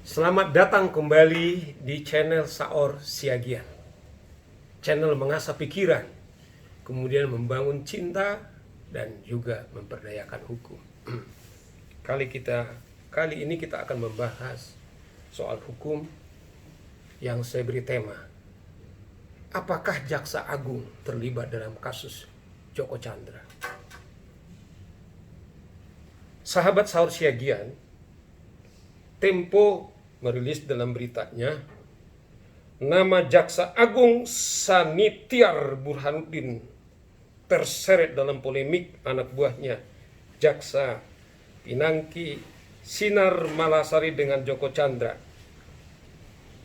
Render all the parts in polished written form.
Selamat datang kembali di channel Saor Siagian. Channel mengasah pikiran, kemudian membangun cinta dan juga memperdayakan hukum. Kali ini kita akan membahas soal hukum yang saya beri tema, apakah Jaksa Agung terlibat dalam kasus Joko Chandra? Sahabat Saur Siagian, Tempo merilis dalam beritanya, nama Jaksa Agung Sanitiar Burhanuddin terseret dalam polemik anak buahnya Jaksa Pinangki Sinar Malasari dengan Joko Chandra.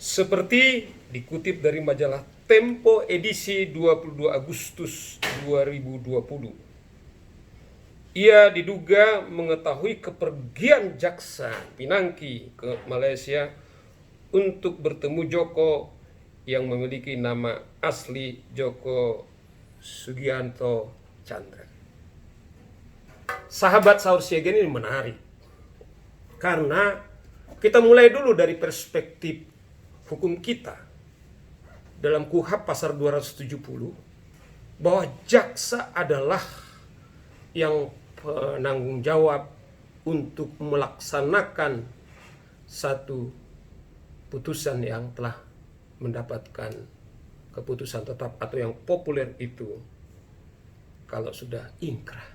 Seperti dikutip dari majalah Tempo edisi 22 Agustus 2020. Ia diduga mengetahui kepergian Jaksa Pinangki ke Malaysia untuk bertemu Joko yang memiliki nama asli Joko Sugianto Chandra. Sahabat Saur Siagian ini menarik karena kita mulai dulu dari perspektif hukum kita dalam KUHP pasal 270 bahwa jaksa adalah yang penanggung jawab untuk melaksanakan satu putusan yang telah mendapatkan keputusan tetap atau yang populer itu kalau sudah ingkrah.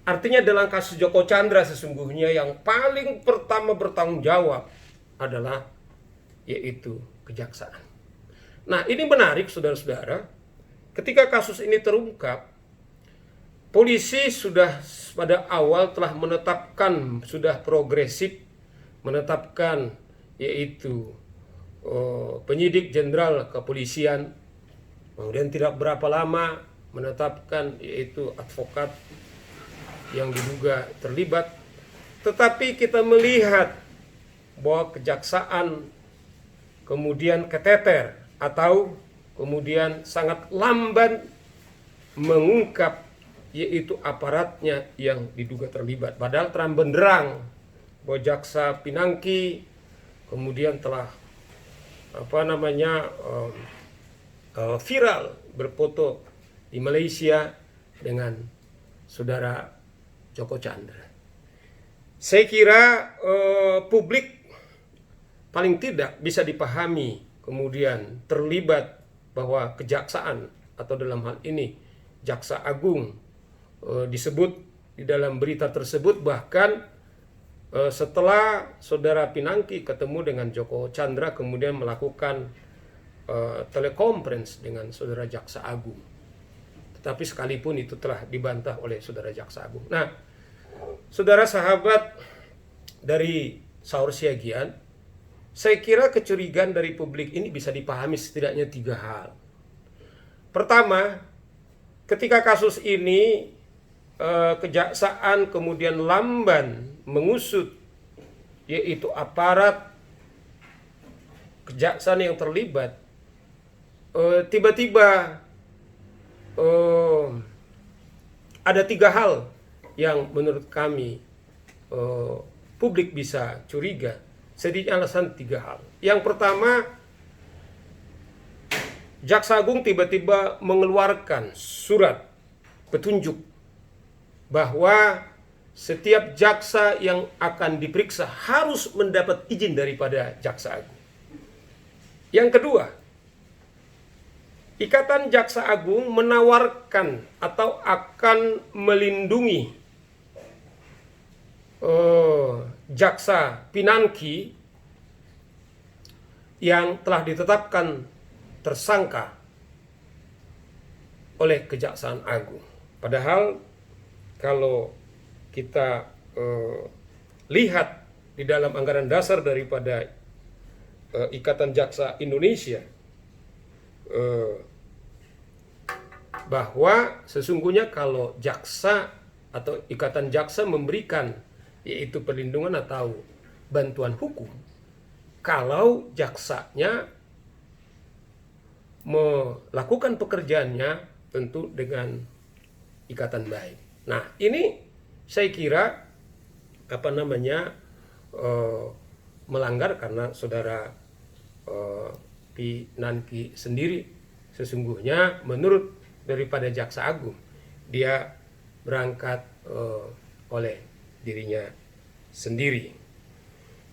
Artinya dalam kasus Joko Chandra sesungguhnya yang paling pertama bertanggung jawab adalah yaitu kejaksaan. Nah, ini menarik saudara-saudara, ketika kasus ini terungkap, polisi sudah pada awal telah menetapkan, sudah progresif menetapkan yaitu penyidik jenderal kepolisian, kemudian tidak berapa lama menetapkan yaitu advokat yang diduga terlibat. Tetapi kita melihat bahwa kejaksaan kemudian keteter atau kemudian sangat lamban mengungkap yaitu aparatnya yang diduga terlibat. Padahal terang benderang bahwa Jaksa Pinangki kemudian telah viral berfoto di Malaysia dengan saudara Joko Chandra. Saya kira publik paling tidak bisa dipahami kemudian terlibat bahwa kejaksaan atau dalam hal ini Jaksa Agung disebut di dalam berita tersebut, bahkan setelah saudara Pinangki ketemu dengan Joko Chandra kemudian melakukan telekonferensi dengan saudara Jaksa Agung. Tetapi sekalipun itu telah dibantah oleh saudara Jaksa Agung. Nah, saudara sahabat dari Saur Siagian, saya kira kecurigaan dari publik ini bisa dipahami setidaknya 3 hal. Pertama, ketika kasus ini kejaksaan kemudian lamban mengusut yaitu aparat kejaksaan yang terlibat, tiba-tiba ada 3 hal yang menurut kami publik bisa curiga. Sedikit alasan 3 hal. Yang pertama, Jaksa Agung tiba-tiba mengeluarkan surat petunjuk bahwa setiap jaksa yang akan diperiksa harus mendapat izin daripada Jaksa Agung. Yang kedua, Ikatan Jaksa Agung menawarkan atau akan melindungi Jaksa Pinangki yang telah ditetapkan tersangka oleh Kejaksaan Agung. Padahal kalau kita lihat di dalam anggaran dasar daripada Ikatan Jaksa Indonesia, bahwa sesungguhnya kalau jaksa atau ikatan jaksa memberikan yaitu perlindungan atau bantuan hukum, kalau jaksanya melakukan pekerjaannya tentu dengan ikatan baik. Nah, ini saya kira melanggar karena saudara Pinangki sendiri sesungguhnya menurut daripada Jaksa Agung dia berangkat oleh dirinya sendiri.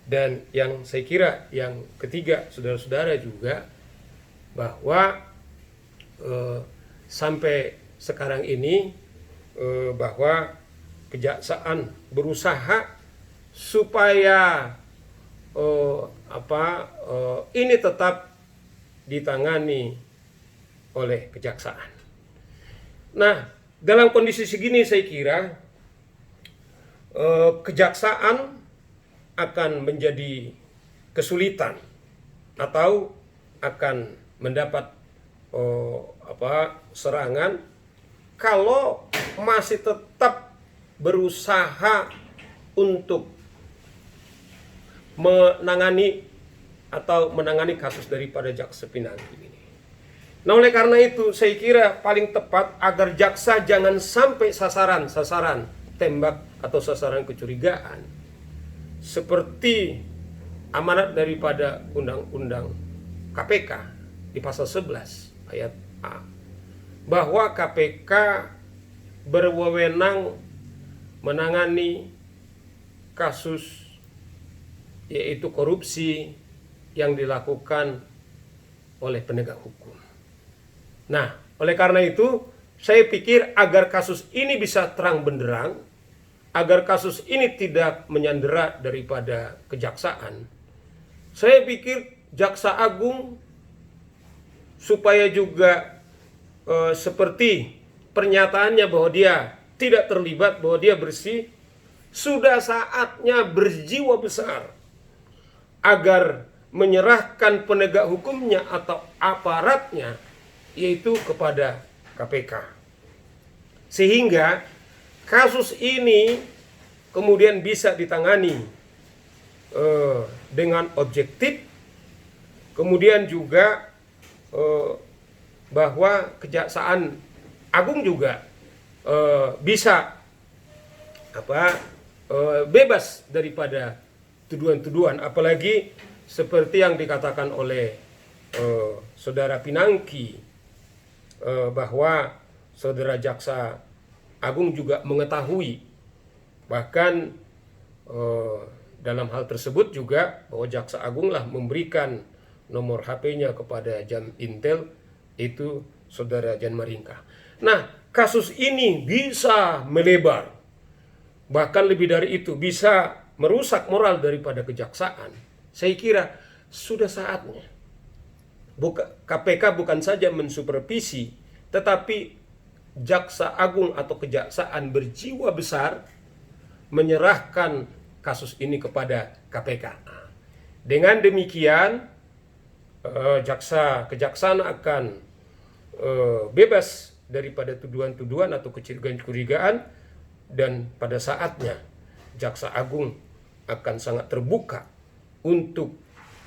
Dan yang saya kira yang ketiga saudara-saudara juga bahwa sampai sekarang ini bahwa kejaksaan berusaha supaya ini tetap ditangani oleh kejaksaan. Nah, dalam kondisi segini saya kira kejaksaan akan menjadi kesulitan atau akan mendapat serangan kalau masih tetap berusaha untuk menangani kasus daripada Jaksa Pinangki ini. Nah, oleh karena itu saya kira paling tepat agar jaksa jangan sampai sasaran tembak atau sasaran kecurigaan seperti amanat daripada Undang-Undang KPK di pasal 11 ayat A, bahwa KPK berwenang menangani kasus yaitu korupsi yang dilakukan oleh penegak hukum. Nah, oleh karena itu saya pikir agar kasus ini bisa terang benderang, agar kasus ini tidak menyandera daripada kejaksaan, saya pikir Jaksa Agung supaya juga seperti pernyataannya bahwa dia tidak terlibat, bahwa dia bersih, sudah saatnya berjiwa besar agar menyerahkan penegak hukumnya atau aparatnya yaitu kepada KPK. Sehingga kasus ini kemudian bisa ditangani dengan objektif, kemudian juga bahwa Kejaksaan Agung juga bisa bebas daripada tuduhan-tuduhan, apalagi seperti yang dikatakan oleh saudara Pinangki bahwa saudara Jaksa Agung juga mengetahui, bahkan dalam hal tersebut juga bahwa Jaksa Agung lah memberikan nomor HP-nya kepada Jam Intel itu saudara Jan Maringka. Nah, kasus ini bisa melebar, bahkan lebih dari itu bisa merusak moral daripada kejaksaan. Saya kira sudah saatnya KPK bukan saja mensupervisi, tetapi Jaksa Agung atau kejaksaan berjiwa besar menyerahkan kasus ini kepada KPK. Dengan demikian kejaksaan akan bebas daripada tuduhan-tuduhan atau kecurigaan, dan pada saatnya Jaksa Agung akan sangat terbuka untuk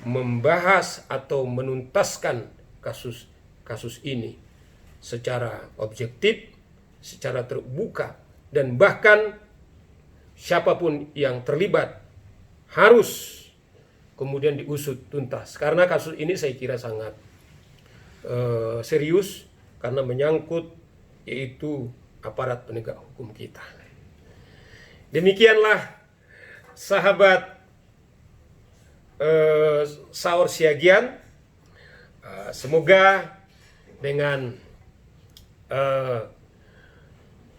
membahas atau menuntaskan kasus ini secara objektif, secara terbuka, dan bahkan siapapun yang terlibat harus kemudian diusut tuntas. Karena kasus ini saya kira sangat serius karena menyangkut yaitu aparat penegak hukum kita. Demikianlah sahabat Saur Siagian, semoga dengan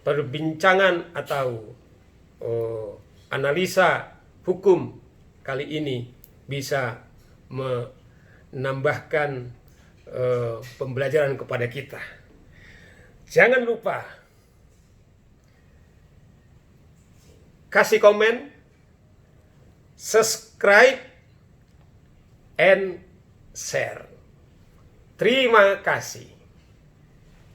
perbincangan atau analisa hukum kali ini bisa menambahkan pembelajaran kepada kita. Jangan lupa kasih komen, subscribe, and share. Terima kasih.